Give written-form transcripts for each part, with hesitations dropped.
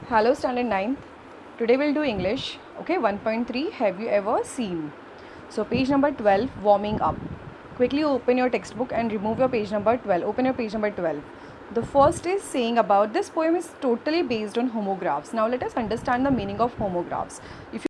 Hello, Standard 9. Today we'll do English. Okay, 1.3. Have you ever seen? So, page number 12, warming up. Quickly open your textbook and remove your page number 12. Open your page number 12. The first is saying about this poem is totally based on homographs. Now, let us understand the meaning of homographs. If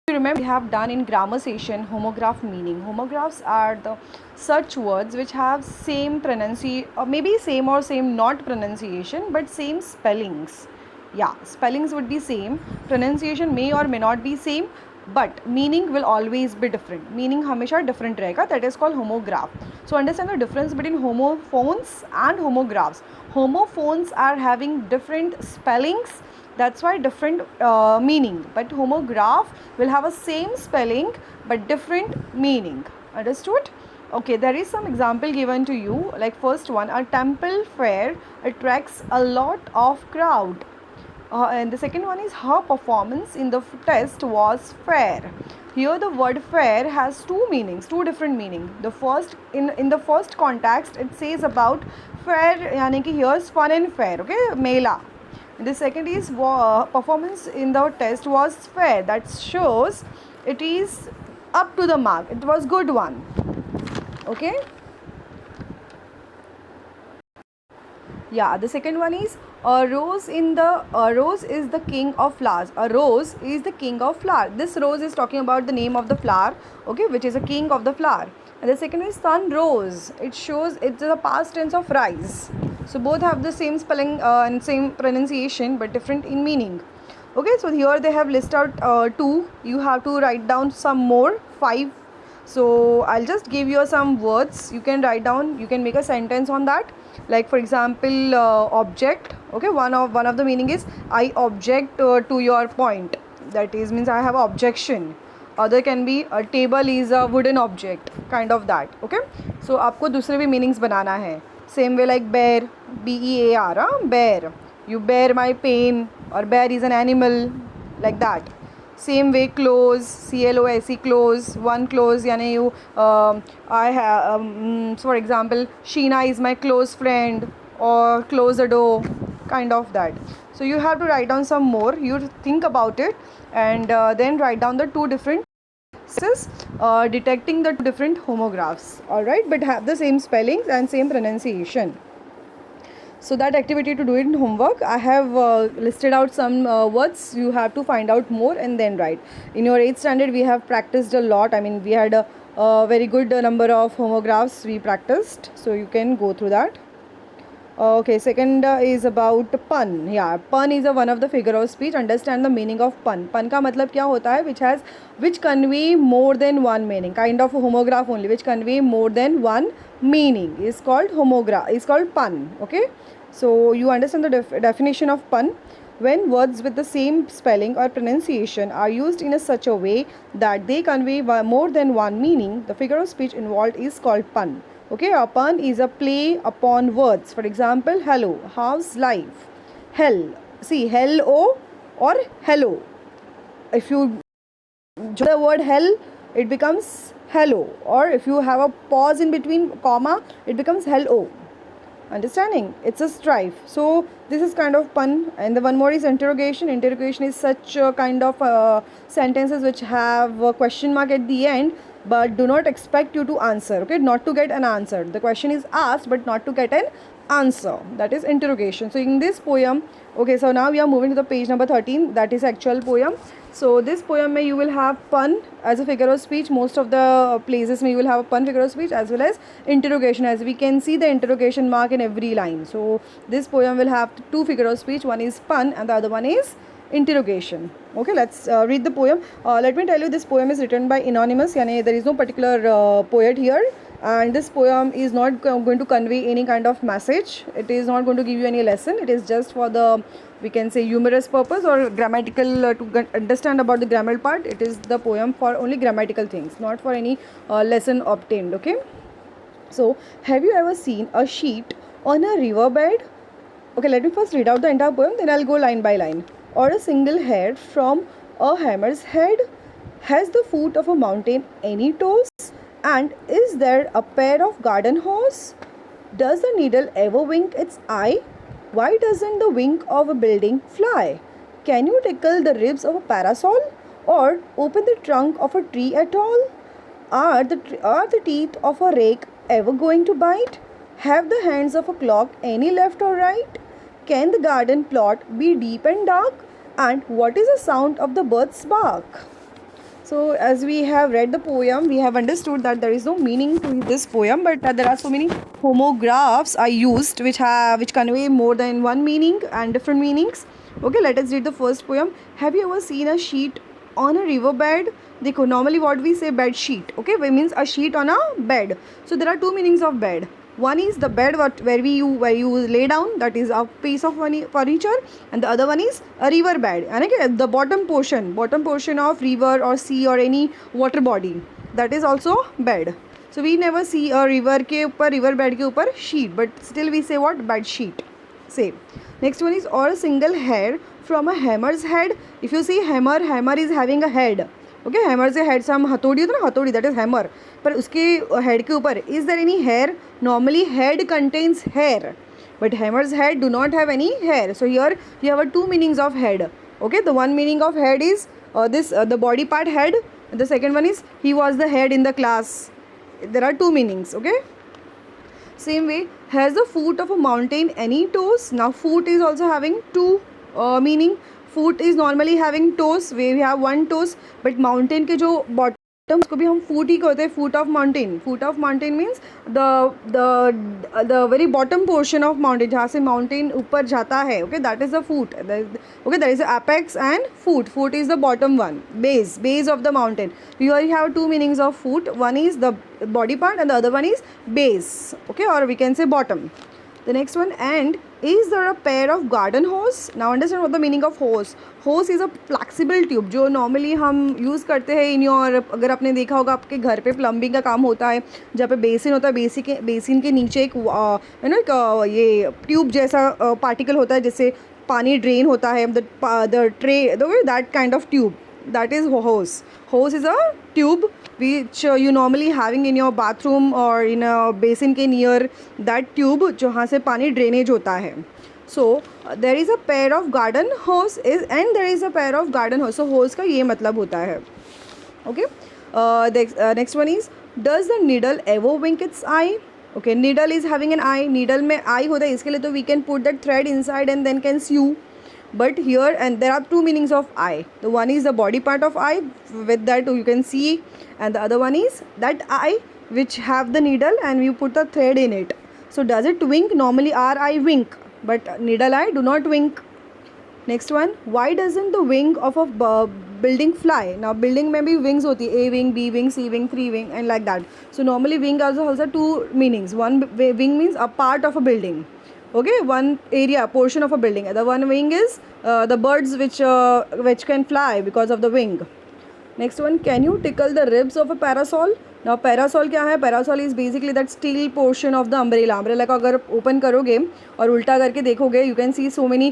you remember, we have done in grammar session homograph meaning. Homographs are the such words which have same pronunciation, or maybe same or same not pronunciation, but same spellings. Yeah, spellings would be same, pronunciation may or may not be same, but meaning will always be different. Meaning हमेशा different रहेगा. That is called homograph. So understand the difference between homophones and homographs. Homophones are having different spellings, that's why different meaning, but homograph will have a same spelling but different meaning. Understood? Okay, there is some example given to you, like first one, a temple fair attracts a lot of crowd. And the second one is her performance in the test was fair. Here the word fair has two meanings, two different meaning. The first, in the first context, it says about fair, yani ki here's fun and fair, okay, mela. The second is performance in the test was fair. That shows it is up to the mark. It was good one. Okay. Yeah, the second one is a rose is the king of flowers. A rose is the king of flower. This rose is talking about the name of the flower, okay, which is a king of the flower. And the second is sun rose. It shows it's the past tense of rise. So both have the same spelling and same pronunciation but different in meaning. Okay, so here they have listed out two. You have to write down some more, 5. So I'll just give you some words. You can write down, you can make a sentence on that. Like for example, object. Okay, one of the meaning is I object to your point. That is means I have objection. Other can be a table is a wooden object, kind of that. Okay, so आपको दूसरे भी meanings बनाना है. Same way like bear, bear, bear. You bear my pain, or bear is an animal, like that. Same way close, close, close, one close, yani you I have for example, Sheena is my close friend, or close the door, kind of that. So you have to write down some more. You think about it and then write down the two different detecting the different homographs, all right, but have the same spellings and same pronunciation. So that activity to do it in homework, I have listed out some words. You have to find out more and then write. In your 8th standard we have practiced a lot. I mean, we had a very good number of homographs we practiced, so you can go through that. Okay, second is about pun. Yeah, pun is one of the figure of speech. Understand the meaning of pun. Pun का मतलब क्या होता है? Which convey more than one meaning. Kind of a homograph only, which convey more than one meaning is called homograph. Is called pun. Okay, so you understand the definition of pun. When words with the same spelling or pronunciation are used in such a way that they convey more than one meaning, the figure of speech involved is called pun. Okay, a pun is a play upon words. For example, hello, how's life? Hell, see, hello or hello. If you join the word hell, it becomes hello. Or if you have a pause in between comma, it becomes hello. Understanding? It's a strife. So this is kind of pun. And the one more is interrogation. Interrogation is such a kind of sentences which have a question mark at the end, but do not expect you to answer. Okay, not to get an answer. The question is asked but not to get an answer. That is interrogation. So in this poem, okay, so now we are moving to the page number 13. That is actual poem. So this poem may you will have pun as a figure of speech. Most of the places may you will have a pun figure of speech as well as interrogation, as we can see the interrogation mark in every line. So this poem will have two figure of speech. One is pun and the other one is interrogation. Okay, let's read the poem. Let me tell you, this poem is written by anonymous, yani there is no particular poet here, and this poem is not going to convey any kind of message. It is not going to give you any lesson. It is just for the, we can say, humorous purpose or grammatical to understand about the grammar part. It is the poem for only grammatical things, not for any lesson obtained. Okay, so have you ever seen a sheet on a riverbed? Okay, let me first read out the entire poem, then I'll go line by line. Or a single hair from a hammer's head? Has the foot of a mountain any toes? And is there a pair of garden hose? Does the needle ever wink its eye? Why doesn't the wing of a building fly? Can you tickle the ribs of a parasol or open the trunk of a tree at all? Are the teeth of a rake ever going to bite? Have the hands of a clock any left or right? Can the garden plot be deep and dark? And what is the sound of the bird's bark? So as we have read the poem, we have understood that there is no meaning to this poem, but there are so many homographs are used which convey more than one meaning and different meanings. Okay, let us read the first poem. Have you ever seen a sheet on a riverbed? देखो, normally what we say bed sheet, okay, it means a sheet on a bed. So there are two meanings of bed. One is the bed where you lay down, that is a piece of furniture, and the other one is a river bed, and the bottom portion of river or sea or any water body, that is also bed. So we never see a river bed ke upar sheet, but still we say what? Bed sheet. Same. Next one is, or a single hair from a hammer's head. If you see hammer is having a head. Okay, hammer से head से हम हथौड़ी होता है ना, हथौड़ी, that is hammer, पर उसके हेड के ऊपर is there any hair? Normally head contains hair, but hammer's head do not have any hair. So here you have two meanings of head. Okay, the one meaning of head is this the body part head, the second one is he was the head in the class. There are two meanings. Okay, same way, has the foot of a mountain any toes? Now foot is also having two meaning. Foot is normally having toes, we have one toes, but mountain के जो bottom उसको भी हम foot ही कहते हैं. foot of mountain. foot of mountain means the very bottom portion of mountain, जहाँ से mountain ऊपर जाता है. okay, that is the foot. okay, there is the apex and foot. foot is the bottom one, base of the mountain. Here you have two meanings of foot. One is the body part and the other one is base. okay, or we can say bottom. The next one, and is there a pair of garden hose? Now understand what the meaning of hose. Hose is a flexible tube जो normally हम use करते हैं in your, अगर आपने देखा होगा आपके घर पे प्लम्बिंग का काम होता है, जहाँ पे बेसिन होता है, बेसिन के नीचे एक एक ये ट्यूब जैसा पार्टिकल होता है जिससे पानी ड्रेन होता है, the tray, that kind of tube, that is hose. Hose is a tube which you normally having in your bathroom or in a basin के near that tube जहाँ से पानी drainage होता है. So there is a pair of garden hose and there is a pair of garden hose. So hose का ये मतलब होता है. Okay, next one is, does the needle ever wink its eye? Okay, needle is having an eye. needle में eye होता है, इसके लिए तो we can put that thread inside and then can sew. But here, and there are two meanings of eye. The one is the body part of eye, with that you can see, and the other one is that eye which have the needle and you put the thread in it. So does it wink? Normally our eye wink, but needle eye do not wink. Next one, why doesn't the wing of a building fly? Now building में भी wings होती है, A wing, B wing, C wing, 3 wing and like that. So normally wing also has two meanings. One wing means a part of a building. Okay, one area, portion of a building. The one wing is the birds which can fly because of the wing. Next one, can you tickle the ribs of a parasol? Now parasol क्या है? Parasol is basically that steel portion of the umbrella. Umbrella को अगर open करोगे और उल्टा करके देखोगे, you can see so many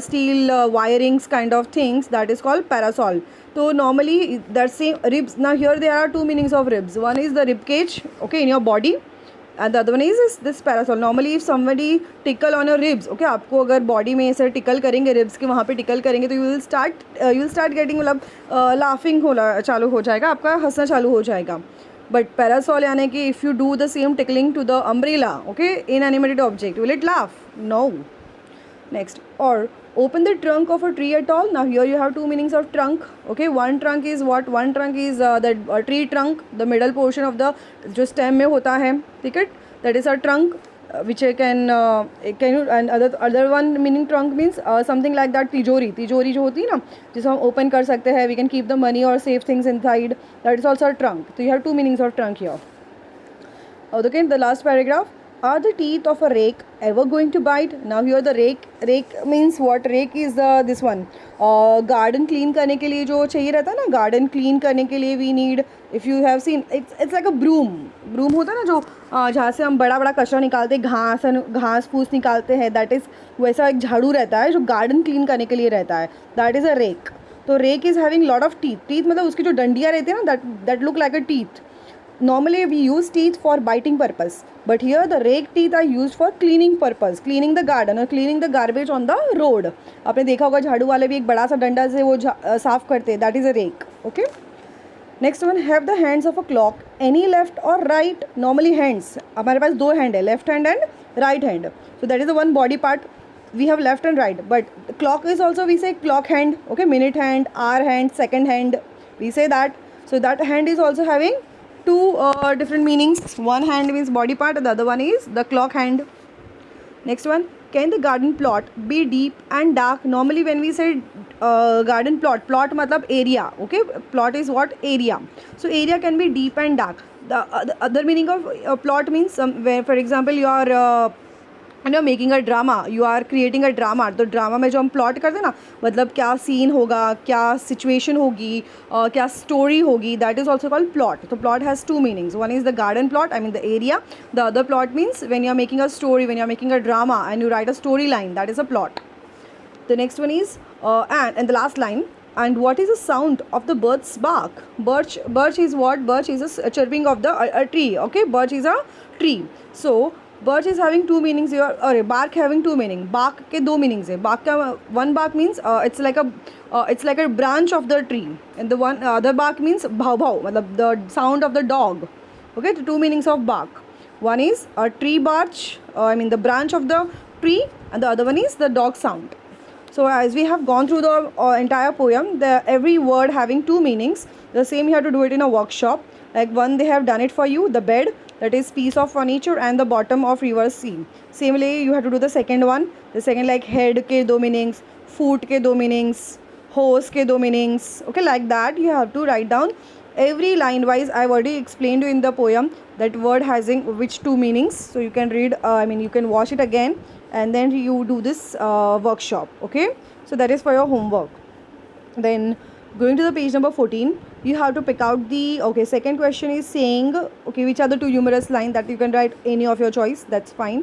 steel wirings kind of things. That is called parasol. So normally that same ribs. Now here there are two meanings of ribs. One is the rib cage, okay, in your body. And the other one is this parasol. Normally if somebody tickle on your ribs, okay, आपको अगर body में ऐसे tackle करेंगे, ribs के वहाँ पे tackle करेंगे, तो यू विल स्टार्ट गेटिंग, मतलब लाफिंग चालू हो जाएगा, आपका हंसना चालू हो जाएगा. बट पैरासॉल यानी कि if you do the same tickling to the umbrella, okay, in animated object, will it laugh? No. Next, or open the trunk of a tree at all. Now here you have two meanings of trunk. Okay, one trunk is what? One trunk is the tree trunk, the middle portion of the जो stem में होता है, ठीक है, that is a trunk. Which I can you, and other one meaning trunk means something like that. तिजोरी जो होती है ना, जिसे हम open कर सकते हैं, we can keep the money or save things inside, that is also a trunk. So you have two meanings of trunk here. Okay, the last paragraph, are the teeth of a rake ever going to bite? Now here the rake means what? Rake is this one, garden clean करने के लिए जो चाहिए रहता है ना, garden clean करने के लिए we need, if you have seen, it's like a broom होता है ना, जो जहाँ से हम बड़ा बड़ा कचरा निकालते हैं, घास फूस निकालते हैं, that is वैसा एक झाड़ू रहता है जो garden clean करने के लिए रहता है, that is a rake. तो rake is having lot of teeth मतलब उसकी जो डंडियाँ रहती है ना, that look like a teeth. normally we use teeth for biting purpose, but here the rake teeth are used for cleaning purpose, cleaning the garden or cleaning the garbage on the road. आपने देखा होगा झाड़ू वाले भी एक बड़ा सा डंडा से वो साफ करते हैं, that is a rake. Okay. Next one, have the hands of a clock any left और राइट. नॉर्मली हैंड्स हमारे पास दो हैंड है, left hand and right hand. So that is the one body part, we have left and right. But clock is also we say clock hand. Okay, minute hand, hour hand, second hand, we say that. So that hand is also having two different meanings. One hand means body part and the other one is the clock hand. Next one, can the garden plot be deep and dark? Normally when we say garden plot, plot matlab area. Okay, plot is what? Area. So area can be deep and dark. The other meaning of plot means where, for example, you are making a drama, you are creating a drama. तो drama में जो हम plot करते हैं ना, मतलब क्या scene होगा, क्या सिचुएशन होगी, क्या स्टोरी होगी, that is also called plot. तो plot has two meanings. One is the garden plot, I mean the area. The other plot means when you are making a story, when you are making a drama and you write a story line, that is a plot. The next one is and the last line, and what is the sound of the bird's bark? Birch is what? Birch is a chirping of the a tree. Okay, birch is a tree. So birch is having two meanings here, or bark having two meaning. Bark के दो meanings है. Bark का one bark means it's like a branch of the tree, and the one other bark means bhav bhav, मतलब the sound of the dog. Okay, the two meanings of bark. One is a tree bark, I mean the branch of the tree, and the other one is the dog sound. So as we have gone through the entire poem, every word having two meanings. The same you have to do it in a workshop. Like one, they have done it for you, the bed, that is piece of furniture, and the bottom of river sea. Similarly, you have to do the second one. The second, like head के दो meanings, foot के दो meanings, hose के दो meanings. Okay, like that you have to write down every line wise. I've already explained you in the poem that word having which two meanings. So you can read, you can watch it again, and then you do this workshop. Okay, so that is for your homework. Then going to the page number 14, you have to pick out the, okay, second question is saying, okay, which are the two humorous lines, that you can write any of your choice, that's fine.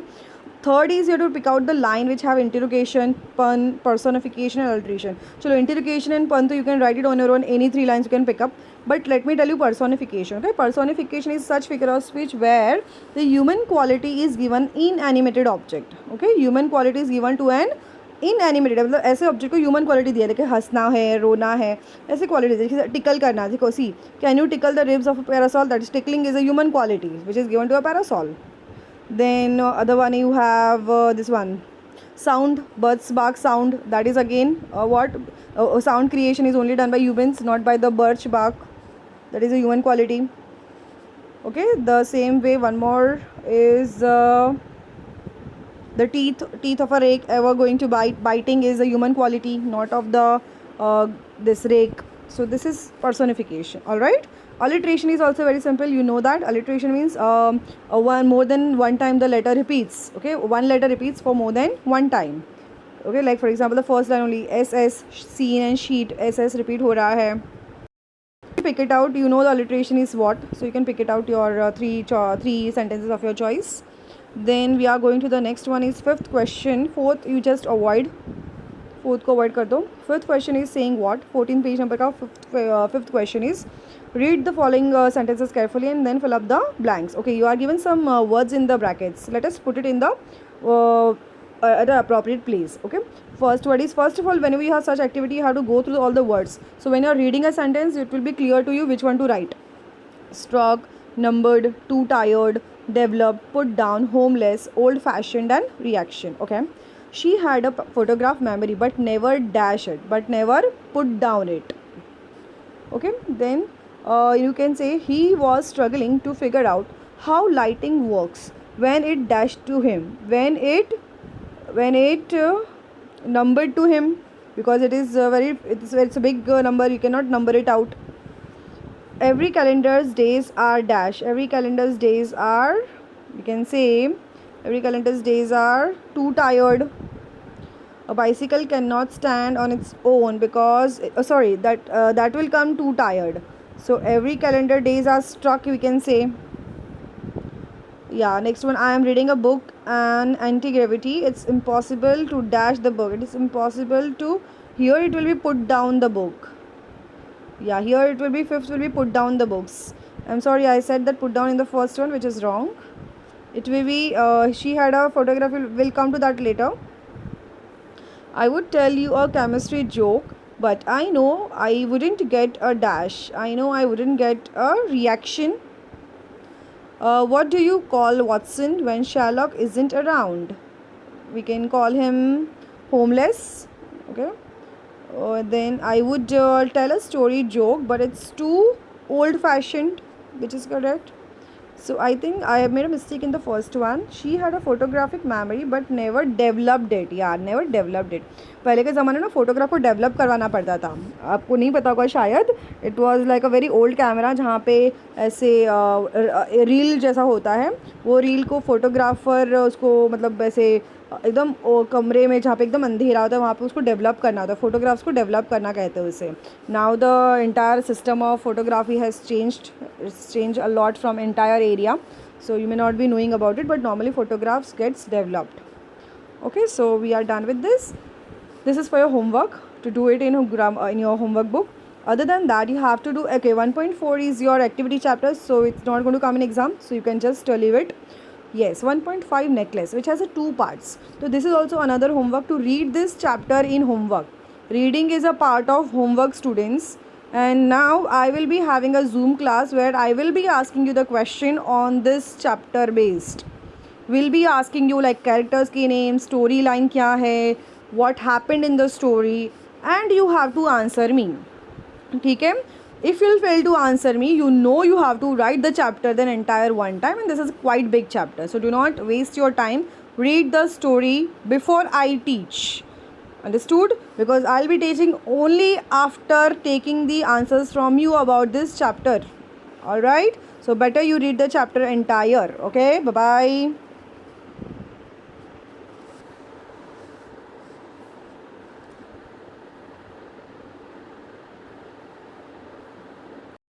Third is you have to pick out the line which have interrogation, pun, personification and alliteration. So interrogation and pun, so you can write it on your own, any three lines you can pick up. But let me tell you personification. Okay, personification is such figure of speech where the human quality is given inanimated object. Okay, human quality is given to an इनएनिमेटेड, मतलब ऐसे object को human quality दिया है. देखिए हंसना है, रोना है, ऐसे क्वालिटी देखिए. टिकल करना, देखो see, can you tickle the ribs of a parasol, that is tickling is a human quality which is given to a parasol. Then other one you have this one, sound, birds bark sound, that is again what sound creation is only done by humans, not by the birch bark, that is a human quality. Okay, the same way one more is the teeth of a rake ever going to bite, biting is a human quality, not of the this rake. So this is personification. All right, alliteration is also very simple, you know that. Alliteration means one more than one time the letter repeats. Okay, one letter repeats for more than one time. Okay, like for example the first line only, ss, scene and sheet, ss repeat हो रहा है. Pick it out, you know the alliteration is what, so you can pick it out your three sentences of your choice. Then we are going to the next one is fifth question. Fourth you just avoid, fourth को avoid कर दो. Fifth question is saying what. 14 page number का fifth question is read the following sentences carefully and then fill up the blanks. Okay, you are given some words in the brackets. Let us put it in the at the appropriate place. Okay, first word is, first of all, whenever you have such activity you have to go through all the words. So when you are reading a sentence it will be clear to you which one to write. Struck, numbered, too tired, developed, put down, homeless, old fashioned and reaction. Okay, she had a photograph memory but never dash it, but never put down it. Okay, then you can say he was struggling to figure out how lighting works when it dashed to him, when it numbered to him, because it is it's a big number, you cannot number it out. Every calendar's days are dash, every calendar's days are, you can say every calendar's days are too tired. A bicycle cannot stand on its own because that will come too tired. So every calendar days are struck, we can say. Yeah, next one, I am reading a book on anti-gravity. It's impossible to dash the book, it is impossible to, here it will be put down the book. Yeah, here it will be, fifth will be put down the books. I'm sorry, I said that put down in the first one, which is wrong. It will be, she had a photograph, we'll come to that later. I would tell you a chemistry joke, but I know I wouldn't get a dash. I know I wouldn't get a reaction. What do you call Watson when Sherlock isn't around? We can call him homeless. Okay. Then I would tell a story joke, but it's too old fashioned, which is correct. So I think I have made a mistake in the first one. She had a photographic memory but never developed it. यार never developed it. पहले के ज़माने में photograph को develop करवाना पड़ता था. आपको नहीं पता होगा शायद. It was like a very old camera जहाँ पे ऐसे रील जैसा होता है. वो रील को फोटोग्राफर उसको मतलब ऐसे एकदम कमरे में जहाँ पे एकदम अंधेरा होता है वहाँ पे उसको डेवलप करना होता है. फोटोग्राफ्स को डेवलप करना कहते हैं उसे. Now the entire system of photography has changed a lot from entire area, so you may not be knowing about it, but normally photographs gets developed. Okay, so we are done with this. This is for your homework to do it in your homework book. Other than that, you have to do, okay, 1.4 is your activity chapter, so it's not going to come in exam, so you can just leave it. Yes, 1.5 necklace, which has 2 parts. So this is also another homework to read this chapter in homework. Reading is a part of homework, students. And now I will be having a Zoom class where I will be asking you the question on this chapter based. We'll be asking you like characters ki name, storyline kya hai, what happened in the story, and you have to answer me. Okay? If you'll fail to answer me, you know you have to write the chapter then entire one time, and this is quite big chapter. So do not waste your time. Read the story before I teach. Understood? Because I'll be teaching only after taking the answers from you about this chapter. Alright? So better you read the chapter entire. Okay? Bye-bye.